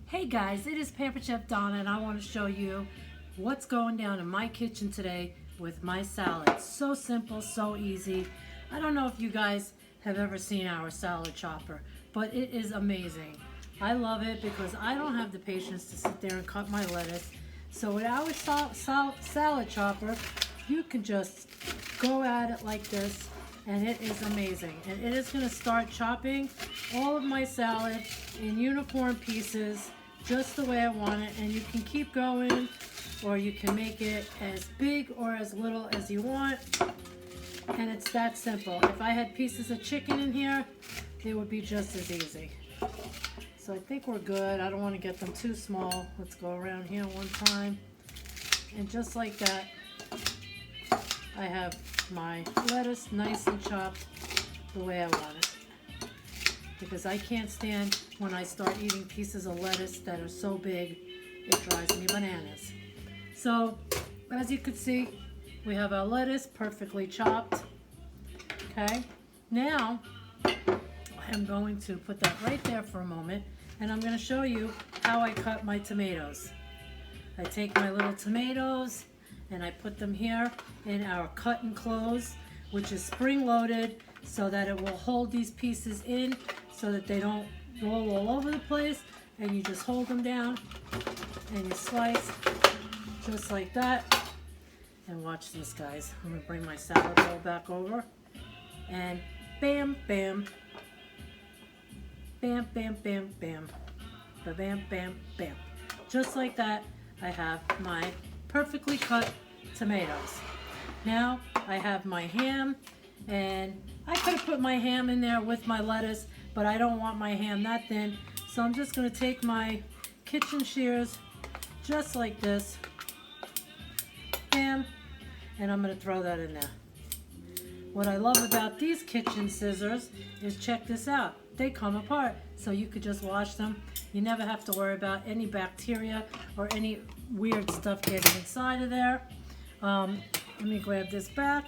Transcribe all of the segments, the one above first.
Hey guys, it is Pampered Chef Donna and I want to show you what's going down in my kitchen today with my salad. So simple, so easy. I don't know if you guys have ever seen our salad chopper, but it is amazing. I love it because I don't have the patience to sit there and cut my lettuce. So with our salad chopper, you can just go at it like this and it is amazing. And it is going to start chopping all of my salad in uniform pieces just the way I want it, and you can keep going or you can make it as big or as little as you want, and it's that simple. If I had pieces of chicken in here, it would be just as easy. So I think we're good. I don't want to get them too small. Let's go around here one time, and just like that I have my lettuce nice and chopped the way I want it, because I can't stand when I start eating pieces of lettuce that are so big, it drives me bananas. So, as you can see, we have our lettuce perfectly chopped. Okay, now I'm going to put that right there for a moment, and I'm going to show you how I cut my tomatoes. I take my little tomatoes and I put them here in our cut and close, which is spring-loaded, so that it will hold these pieces in so that they don't roll all over the place, and you just hold them down and you slice just like that. And watch this, guys. I'm going to bring my salad bowl back over, and bam, bam, bam, bam, bam, bam, bam, bam, bam. Just like that, I have my perfectly cut tomatoes. Now I have my ham, and I could have put my ham in there with my lettuce, but I don't want my ham that thin, so I'm just going to take my kitchen shears just like this, bam, and I'm going to throw that in there. What I love about these kitchen scissors is, check this out, they come apart, so you could just wash them. You never have to worry about any bacteria or any weird stuff getting inside of there. Let me grab this back.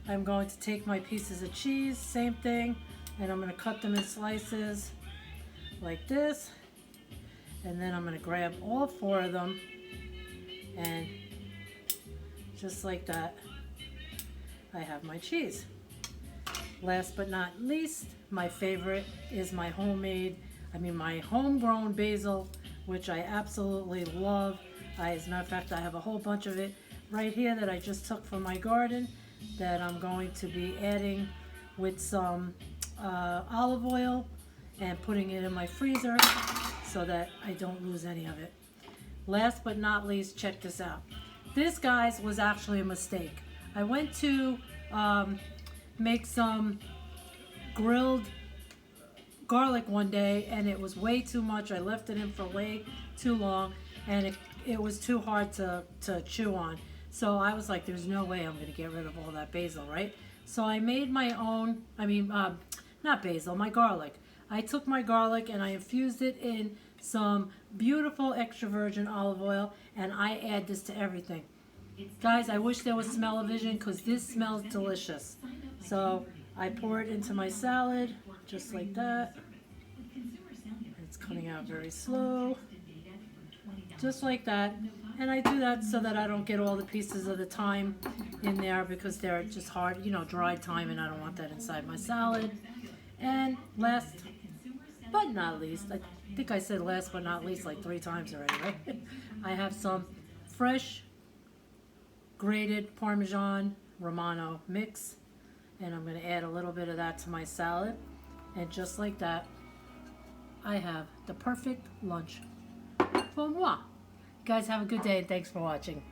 I'm going to take my pieces of cheese, same thing, and I'm going to cut them in slices like this, and then I'm going to grab all 4 of them, and just like that I have my cheese. Last but not least, my favorite is my my homegrown basil, which I absolutely love. As a matter of fact, I have a whole bunch of it right here that I just took from my garden that I'm going to be adding with some olive oil and putting it in my freezer so that I don't lose any of it. Last but not least, check this out. This, guys, was actually a mistake. I went to make some grilled garlic one day, and it was way too much. I left it in for way too long, and it was too hard to chew on. So I was like, there's no way I'm going to get rid of all that basil, right? So I made my own, not basil, my garlic. I took my garlic and I infused it in some beautiful extra virgin olive oil, and I add this to everything. Guys, I wish there was smell-o-vision, because this smells delicious. So I pour it into my salad, just like that. It's coming out very slow, just like that. And I do that so that I don't get all the pieces of the thyme in there, because they're just hard, dried thyme, and I don't want that inside my salad. And last but not least, I think I said last but not least like 3 times already, right? I have some fresh grated Parmesan Romano mix, and I'm going to add a little bit of that to my salad, and just like that I have the perfect lunch for moi. Guys, have a good day, and thanks for watching.